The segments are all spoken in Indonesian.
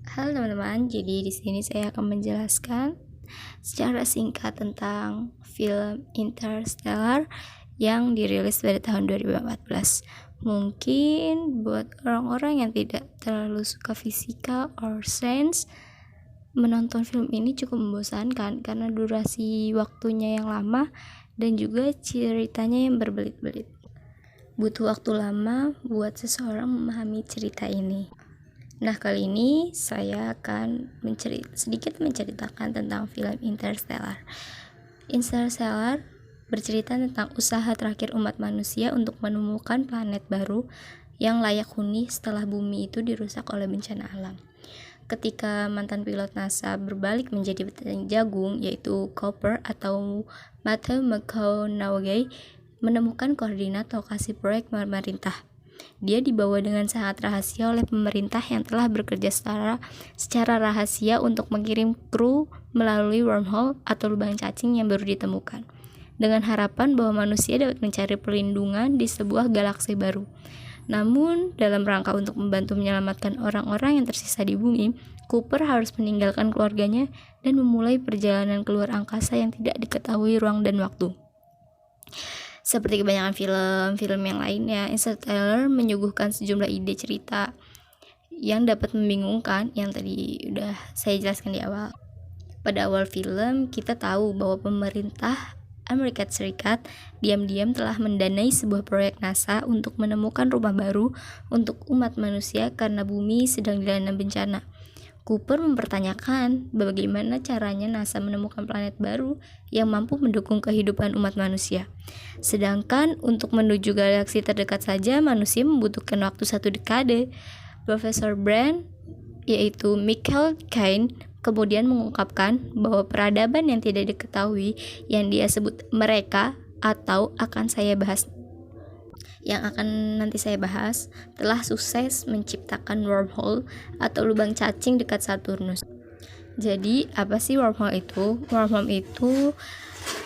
Halo teman-teman, jadi di sini saya akan menjelaskan secara singkat tentang film Interstellar yang dirilis pada tahun 2014. Mungkin buat orang-orang yang tidak terlalu suka fisika or science, menonton film ini cukup membosankan karena durasi waktunya yang lama dan juga ceritanya yang berbelit-belit. Butuh waktu lama buat seseorang memahami cerita ini. Nah, kali ini saya akan sedikit menceritakan tentang film Interstellar. Interstellar bercerita tentang usaha terakhir umat manusia untuk menemukan planet baru yang layak huni setelah bumi itu dirusak oleh bencana alam. Ketika mantan pilot NASA berbalik menjadi petani jagung, yaitu Cooper atau Matthew McConaughey, menemukan koordinat lokasi proyek pemerintah. Dia dibawa dengan sangat rahasia oleh pemerintah yang telah bekerja secara rahasia untuk mengirim kru melalui wormhole atau lubang cacing yang baru ditemukan, dengan harapan bahwa manusia dapat mencari perlindungan di sebuah galaksi baru. Namun, dalam rangka untuk membantu menyelamatkan orang-orang yang tersisa di bumi, Cooper harus meninggalkan keluarganya dan memulai perjalanan keluar angkasa yang tidak diketahui ruang dan waktu. Seperti kebanyakan film-film yang lainnya, Interstellar menyuguhkan sejumlah ide cerita yang dapat membingungkan yang tadi udah saya jelaskan di awal. Pada awal film, kita tahu bahwa pemerintah Amerika Serikat diam-diam telah mendanai sebuah proyek NASA untuk menemukan rumah baru untuk umat manusia karena bumi sedang dilanda bencana. Cooper mempertanyakan bagaimana caranya NASA menemukan planet baru yang mampu mendukung kehidupan umat manusia. Sedangkan untuk menuju galaksi terdekat saja manusia membutuhkan waktu 1 dekade. Profesor Brand, yaitu Michael Caine, kemudian mengungkapkan bahwa peradaban yang tidak diketahui yang dia sebut mereka atau yang akan nanti saya bahas telah sukses menciptakan wormhole atau lubang cacing dekat Saturnus. Jadi, apa sih wormhole itu? Wormhole itu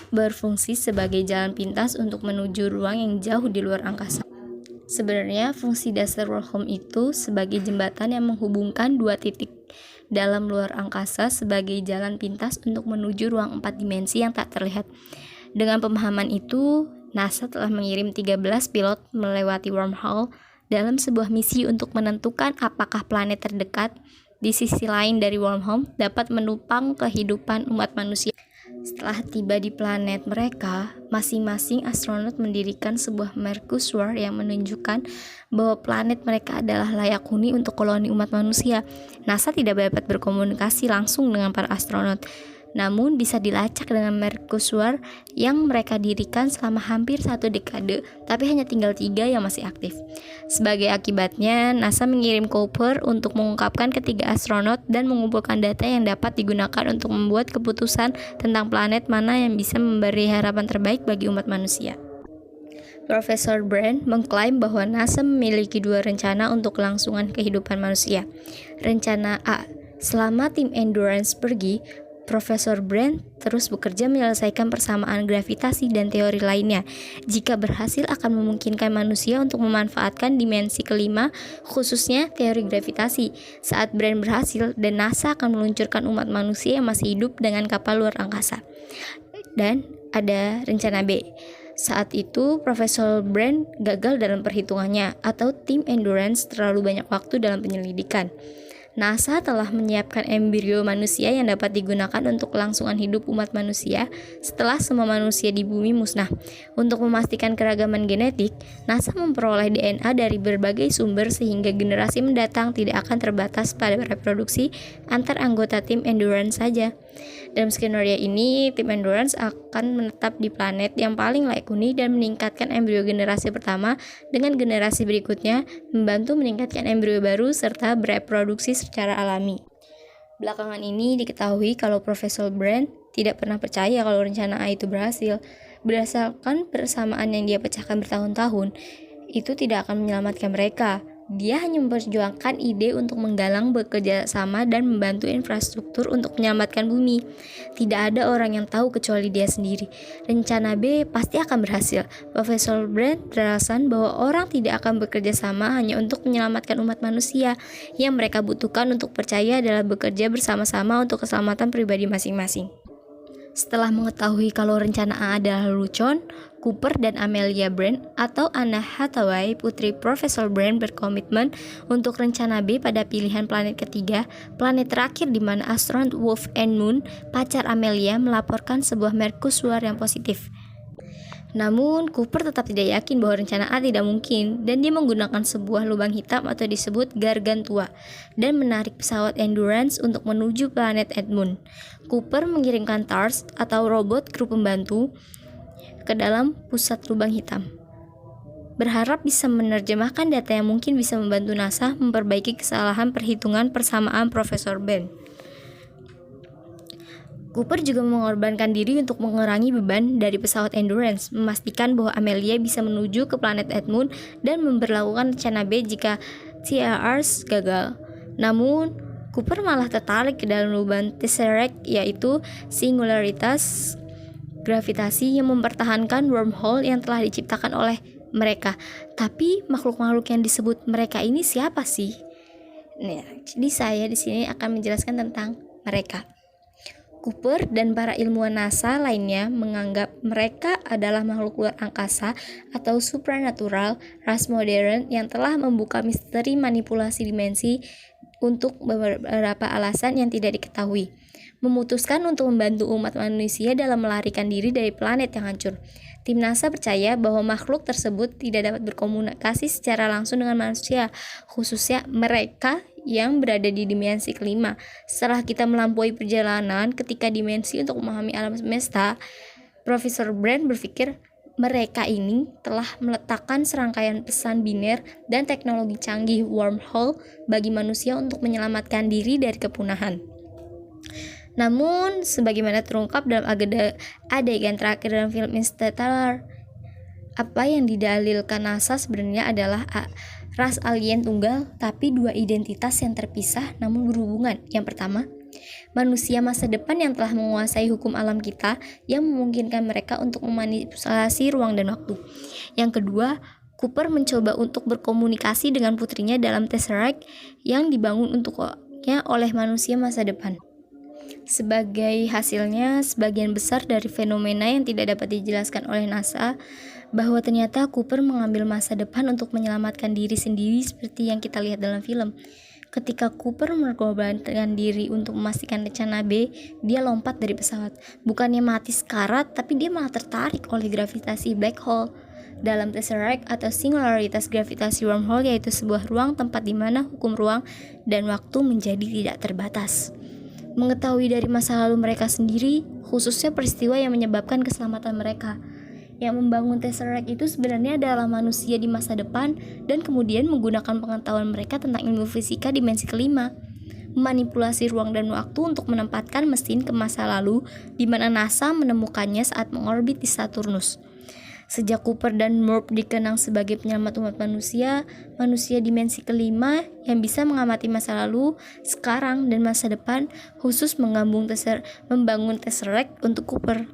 berfungsi sebagai jalan pintas untuk menuju ruang yang jauh di luar angkasa. Sebenarnya, fungsi dasar wormhole itu sebagai jembatan yang menghubungkan dua titik dalam luar angkasa sebagai jalan pintas untuk menuju ruang 4 dimensi yang tak terlihat. Dengan pemahaman itu, NASA telah mengirim 13 pilot melewati wormhole dalam sebuah misi untuk menentukan apakah planet terdekat di sisi lain dari wormhole dapat menopang kehidupan umat manusia. Setelah tiba di planet mereka, masing-masing astronot mendirikan sebuah mercusuar yang menunjukkan bahwa planet mereka adalah layak huni untuk koloni umat manusia. NASA tidak dapat berkomunikasi langsung dengan para astronot, namun bisa dilacak dengan mercusuar yang mereka dirikan selama hampir 1 dekade, tapi hanya tinggal 3 yang masih aktif. Sebagai akibatnya, NASA mengirim Cooper untuk mengungkapkan ketiga astronot dan mengumpulkan data yang dapat digunakan untuk membuat keputusan tentang planet mana yang bisa memberi harapan terbaik bagi umat manusia. Profesor Brand mengklaim bahwa NASA memiliki 2 rencana untuk kelangsungan kehidupan manusia. Rencana A, selama tim Endurance pergi, Profesor Brand terus bekerja menyelesaikan persamaan gravitasi dan teori lainnya. Jika berhasil akan memungkinkan manusia untuk memanfaatkan dimensi kelima, khususnya teori gravitasi. Saat Brand berhasil, dan NASA akan meluncurkan umat manusia yang masih hidup dengan kapal luar angkasa. Dan ada rencana B. Saat itu, Profesor Brand gagal dalam perhitungannya, atau tim Endurance terlalu banyak waktu dalam penyelidikan. NASA telah menyiapkan embrio manusia yang dapat digunakan untuk kelangsungan hidup umat manusia setelah semua manusia di bumi musnah. Untuk memastikan keragaman genetik, NASA memperoleh DNA dari berbagai sumber sehingga generasi mendatang tidak akan terbatas pada reproduksi antar anggota tim Endurance saja. Dalam skenario ini, tim Endurance akan menetap di planet yang paling layak huni dan meningkatkan embrio generasi pertama dengan generasi berikutnya, membantu meningkatkan embrio baru serta bereproduksi secara alami. Belakangan ini diketahui kalau Profesor Brand tidak pernah percaya kalau rencana A itu berhasil. Berdasarkan persamaan yang dia pecahkan bertahun-tahun, itu tidak akan menyelamatkan mereka. Dia hanya memperjuangkan ide untuk menggalang bekerja sama dan membantu infrastruktur untuk menyelamatkan bumi. Tidak ada orang yang tahu kecuali dia sendiri. Rencana B pasti akan berhasil. Profesor Brand beralasan bahwa orang tidak akan bekerja sama hanya untuk menyelamatkan umat manusia. Yang mereka butuhkan untuk percaya adalah bekerja bersama-sama untuk keselamatan pribadi masing-masing. Setelah mengetahui kalau rencana A adalah lelucon, Cooper dan Amelia Brand atau Anna Hathaway, putri Profesor Brand, berkomitmen untuk rencana B pada pilihan planet ketiga, planet terakhir di mana astronot Wolf and Moon, pacar Amelia, melaporkan sebuah mercusuar yang positif. Namun, Cooper tetap tidak yakin bahwa rencana A tidak mungkin, dan dia menggunakan sebuah lubang hitam atau disebut Gargantua, dan menarik pesawat Endurance untuk menuju planet Edmund. Cooper mengirimkan TARS atau robot kru pembantu ke dalam pusat lubang hitam, berharap bisa menerjemahkan data yang mungkin bisa membantu NASA memperbaiki kesalahan perhitungan persamaan Profesor Ben. Cooper juga mengorbankan diri untuk mengurangi beban dari pesawat Endurance, memastikan bahwa Amelia bisa menuju ke planet Edmund dan memberlakukan rencana B jika TRS gagal. Namun, Cooper malah tertarik ke dalam lubang Tesseract, yaitu singularitas gravitasi yang mempertahankan wormhole yang telah diciptakan oleh mereka. Tapi makhluk-makhluk yang disebut mereka ini siapa sih? Nah, jadi saya di sini akan menjelaskan tentang mereka. Cooper dan para ilmuwan NASA lainnya menganggap mereka adalah makhluk luar angkasa atau supranatural ras modern yang telah membuka misteri manipulasi dimensi untuk beberapa alasan yang tidak diketahui. Memutuskan untuk membantu umat manusia dalam melarikan diri dari planet yang hancur. Tim NASA percaya bahwa makhluk tersebut tidak dapat berkomunikasi secara langsung dengan manusia, khususnya mereka yang berada di dimensi kelima. Setelah kita melampaui perjalanan ketika dimensi untuk memahami alam semesta, Profesor Brand berpikir mereka ini telah meletakkan serangkaian pesan biner dan teknologi canggih wormhole bagi manusia untuk menyelamatkan diri dari kepunahan. Namun, sebagaimana terungkap dalam adegan terakhir dalam film Interstellar, apa yang didalilkan NASA sebenarnya adalah ras alien tunggal, tapi dua identitas yang terpisah namun berhubungan. Yang pertama, manusia masa depan yang telah menguasai hukum alam kita yang memungkinkan mereka untuk memanipulasi ruang dan waktu. Yang kedua, Cooper mencoba untuk berkomunikasi dengan putrinya dalam Tesseract yang dibangun untuknya oleh manusia masa depan. Sebagai hasilnya, sebagian besar dari fenomena yang tidak dapat dijelaskan oleh NASA, bahwa ternyata Cooper mengambil masa depan untuk menyelamatkan diri sendiri seperti yang kita lihat dalam film. Ketika Cooper mengorbankan diri untuk memastikan rencana B, dia lompat dari pesawat. Bukannya mati sekarat, tapi dia malah tertarik oleh gravitasi black hole. Dalam Tesseract atau singularitas gravitasi wormhole, yaitu sebuah ruang tempat di mana hukum ruang dan waktu menjadi tidak terbatas. Mengetahui dari masa lalu mereka sendiri, khususnya peristiwa yang menyebabkan keselamatan mereka. Yang membangun Tesseract itu sebenarnya adalah manusia di masa depan dan kemudian menggunakan pengetahuan mereka tentang ilmu fisika dimensi kelima, memanipulasi ruang dan waktu untuk menempatkan mesin ke masa lalu di mana NASA menemukannya saat mengorbit di Saturnus. Sejak Cooper dan Moore dikenang sebagai penyelamat umat manusia, manusia dimensi kelima yang bisa mengamati masa lalu, sekarang, dan masa depan, khusus membangun Tesseract untuk Cooper.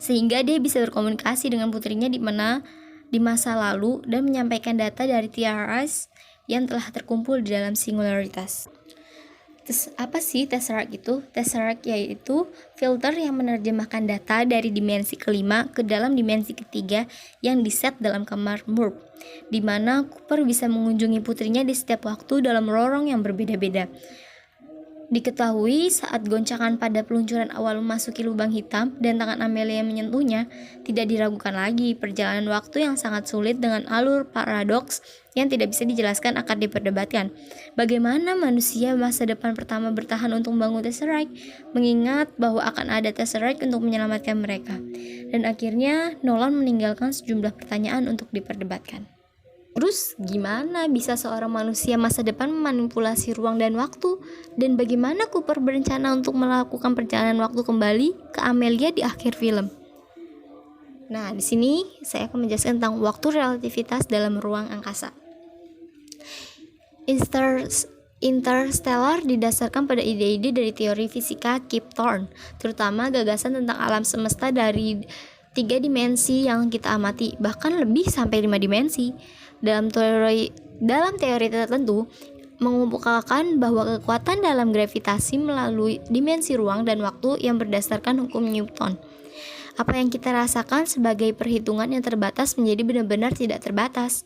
Sehingga dia bisa berkomunikasi dengan putrinya di masa lalu dan menyampaikan data dari TRS yang telah terkumpul di dalam singularitas. Apa sih Tesseract itu? Tesseract yaitu filter yang menerjemahkan data dari dimensi kelima ke dalam dimensi ketiga yang diset dalam kamar Moore, di mana Cooper bisa mengunjungi putrinya di setiap waktu dalam lorong yang berbeda-beda. Diketahui saat goncangan pada peluncuran awal memasuki lubang hitam dan tangan Amelia menyentuhnya, tidak diragukan lagi perjalanan waktu yang sangat sulit dengan alur paradoks yang tidak bisa dijelaskan akan diperdebatkan. Bagaimana manusia masa depan pertama bertahan untuk membangun Tesseract, mengingat bahwa akan ada Tesseract untuk menyelamatkan mereka. Dan akhirnya Nolan meninggalkan sejumlah pertanyaan untuk diperdebatkan. Terus gimana bisa seorang manusia masa depan memanipulasi ruang dan waktu? Dan bagaimana Cooper berencana untuk melakukan perjalanan waktu kembali ke Amelia di akhir film? Nah, di sini saya akan menjelaskan tentang waktu relativitas dalam ruang angkasa. Interstellar didasarkan pada ide-ide dari teori fisika Kip Thorne, terutama gagasan tentang alam semesta dari 3 dimensi yang kita amati, bahkan lebih sampai 5 dimensi. Dalam teori tertentu, mengumpulkan bahwa kekuatan dalam gravitasi melalui dimensi ruang dan waktu yang berdasarkan hukum Newton. Apa yang kita rasakan sebagai perhitungan yang terbatas menjadi benar-benar tidak terbatas.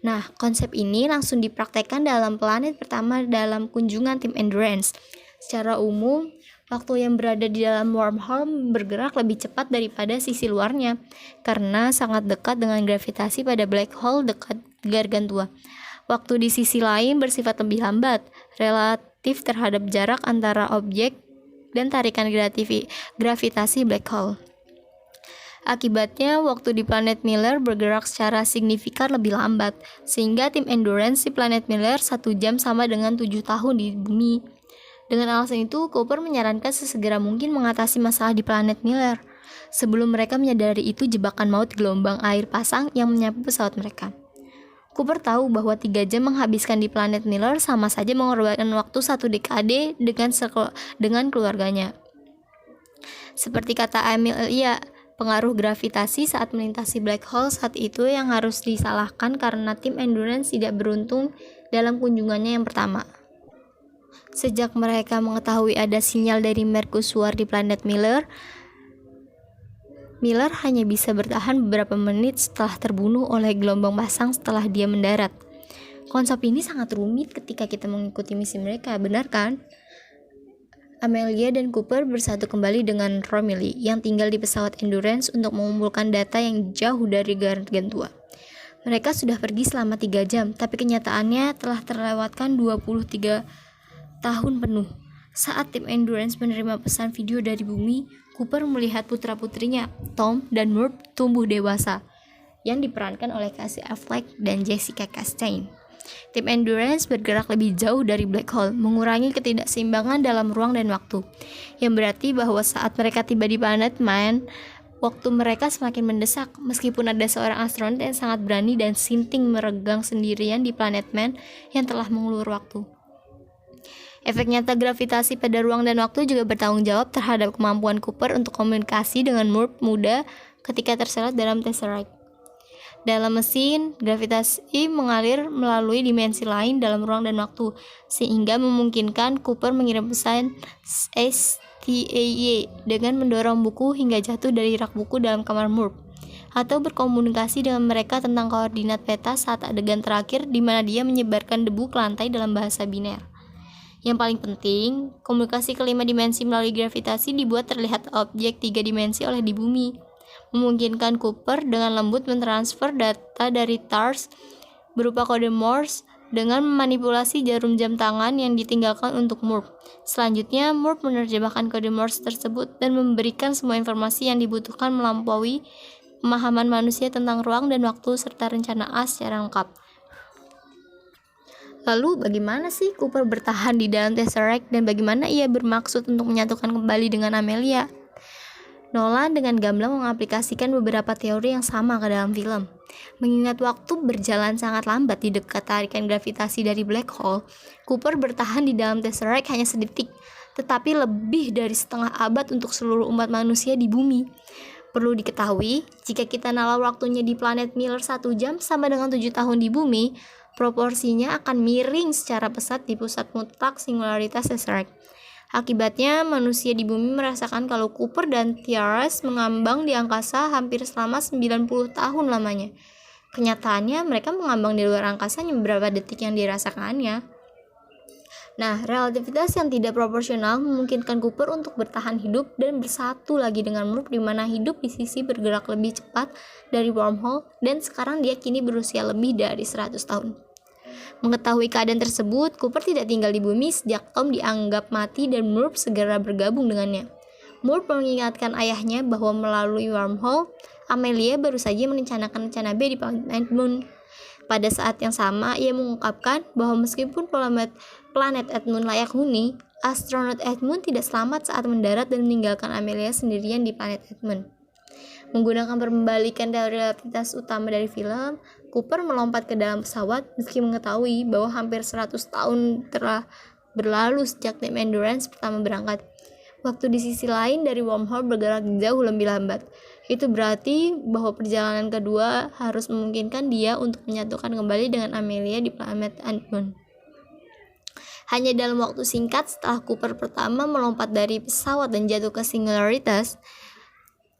Nah, konsep ini langsung dipraktekkan dalam planet pertama dalam kunjungan tim Endurance. Secara umum, waktu yang berada di dalam wormhole bergerak lebih cepat daripada sisi luarnya, karena sangat dekat dengan gravitasi pada black hole dekat Gargantua. Waktu di sisi lain bersifat lebih lambat, relatif terhadap jarak antara objek dan tarikan gravitasi black hole. Akibatnya, waktu di planet Miller bergerak secara signifikan lebih lambat, sehingga tim Endurance di planet Miller 1 jam sama dengan 7 tahun di bumi. Dengan alasan itu, Cooper menyarankan sesegera mungkin mengatasi masalah di planet Miller, sebelum mereka menyadari itu jebakan maut gelombang air pasang yang menyapu pesawat mereka. Cooper tahu bahwa 3 jam menghabiskan di planet Miller sama saja mengorbankan waktu 1 dekade dengan keluarganya. Seperti kata Amelia, pengaruh gravitasi saat melintasi black hole saat itu yang harus disalahkan karena tim Endurance tidak beruntung dalam kunjungannya yang pertama. Sejak mereka mengetahui ada sinyal dari mercusuar di planet Miller hanya bisa bertahan beberapa menit setelah terbunuh oleh gelombang pasang setelah dia mendarat. Konsep ini sangat rumit ketika kita mengikuti misi mereka, benar kan? Amelia dan Cooper bersatu kembali dengan Romilly yang tinggal di pesawat Endurance untuk mengumpulkan data yang jauh dari Gargantua. Mereka sudah pergi selama 3 jam, tapi kenyataannya telah terlewatkan 23 tahun penuh. Saat tim Endurance menerima pesan video dari bumi, Cooper melihat putra-putrinya, Tom dan Murph, tumbuh dewasa, yang diperankan oleh Casey Affleck dan Jessica Chastain. Tim Endurance bergerak lebih jauh dari black hole, mengurangi ketidakseimbangan dalam ruang dan waktu, yang berarti bahwa saat mereka tiba di planet Man, waktu mereka semakin mendesak. Meskipun ada seorang astronot yang sangat berani dan sinting meregang sendirian di planet Man yang telah mengulur waktu. Efek nyata gravitasi pada ruang dan waktu juga bertanggung jawab terhadap kemampuan Cooper untuk komunikasi dengan Murph muda ketika terseret dalam Tesseract. Dalam mesin, gravitasi mengalir melalui dimensi lain dalam ruang dan waktu, sehingga memungkinkan Cooper mengirim pesan STAY dengan mendorong buku hingga jatuh dari rak buku dalam kamar Murph, atau berkomunikasi dengan mereka tentang koordinat peta saat adegan terakhir di mana dia menyebarkan debu ke lantai dalam bahasa biner. Yang paling penting, komunikasi kelima dimensi melalui gravitasi dibuat terlihat objek 3 dimensi oleh di bumi, memungkinkan Cooper dengan lembut mentransfer data dari TARS berupa kode Morse dengan memanipulasi jarum jam tangan yang ditinggalkan untuk Murph. Selanjutnya, Murph menerjemahkan kode Morse tersebut dan memberikan semua informasi yang dibutuhkan melampaui pemahaman manusia tentang ruang dan waktu serta rencana A secara lengkap. Lalu bagaimana sih Cooper bertahan di dalam Tesseract dan bagaimana ia bermaksud untuk menyatukan kembali dengan Amelia? Nolan dengan gamblang mengaplikasikan beberapa teori yang sama ke dalam film. Mengingat waktu berjalan sangat lambat di dekat tarikan gravitasi dari black hole, Cooper bertahan di dalam Tesseract hanya sedetik, tetapi lebih dari setengah abad untuk seluruh umat manusia di bumi. Perlu diketahui, jika kita nalar waktunya di planet Miller 1 jam sama dengan 7 tahun di bumi, proporsinya akan miring secara pesat di pusat mutlak singularitas Tesseract. Akibatnya, manusia di bumi merasakan kalau Cooper dan Tiaras mengambang di angkasa hampir selama 90 tahun lamanya. Kenyataannya, mereka mengambang di luar angkasa hanya beberapa detik yang dirasakannya. Nah, relativitas yang tidak proporsional memungkinkan Cooper untuk bertahan hidup dan bersatu lagi dengan Murph di mana hidup di sisi bergerak lebih cepat dari wormhole dan sekarang dia kini berusia lebih dari 100 tahun. Mengetahui keadaan tersebut, Cooper tidak tinggal di bumi sejak Tom dianggap mati dan Murph segera bergabung dengannya. Murph mengingatkan ayahnya bahwa melalui wormhole, Amelia baru saja merencanakan rencana B di planet Edmund. Pada saat yang sama, ia mengungkapkan bahwa meskipun planet Edmund layak huni, astronot Edmund tidak selamat saat mendarat dan meninggalkan Amelia sendirian di planet Edmund. Menggunakan pembalikan teori relativitas utama dari film, Cooper melompat ke dalam pesawat meski mengetahui bahwa hampir 100 tahun telah berlalu sejak tim Endurance pertama berangkat. Waktu di sisi lain dari wormhole bergerak jauh lebih lambat. Itu berarti bahwa perjalanan kedua harus memungkinkan dia untuk menyatukan kembali dengan Amelia di planet Unknown. Hanya dalam waktu singkat setelah Cooper pertama melompat dari pesawat dan jatuh ke Singularitas,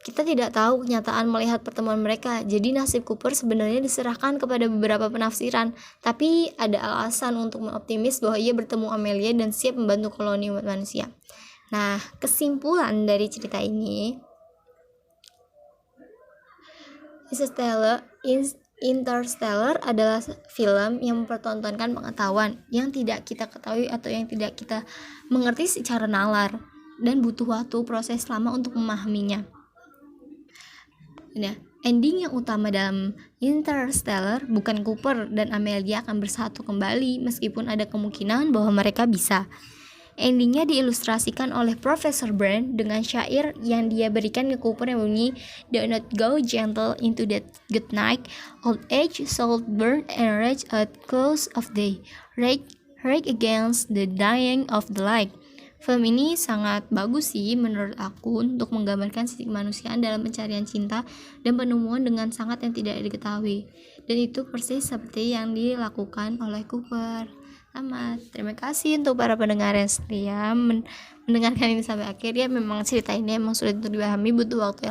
kita tidak tahu kenyataan melihat pertemuan mereka. Jadi nasib Cooper sebenarnya diserahkan kepada beberapa penafsiran, tapi ada alasan untuk optimis bahwa ia bertemu Amelia dan siap membantu koloni umat manusia. Nah, kesimpulan dari cerita ini, Interstellar adalah film yang mempertontonkan pengetahuan yang tidak kita ketahui atau yang tidak kita mengerti secara nalar dan butuh waktu proses lama untuk memahaminya. Nah, ending yang utama dalam Interstellar bukan Cooper dan Amelia akan bersatu kembali meskipun ada kemungkinan bahwa mereka bisa. Endingnya diilustrasikan oleh Profesor Brand dengan syair yang dia berikan ke Cooper yang bunyi, "Do not go gentle into that good night, old age, salt burn and rage at close of day, rage against the dying of the light." Film ini sangat bagus sih menurut aku untuk menggambarkan sisi kemanusiaan dalam pencarian cinta dan penemuan dengan sangat yang tidak diketahui. Dan itu persis seperti yang dilakukan oleh Cooper. Terima kasih untuk para pendengar yang setia mendengarkan ini sampai akhir. Ya, memang cerita ini emang sulit untuk dipahami, butuh waktu yang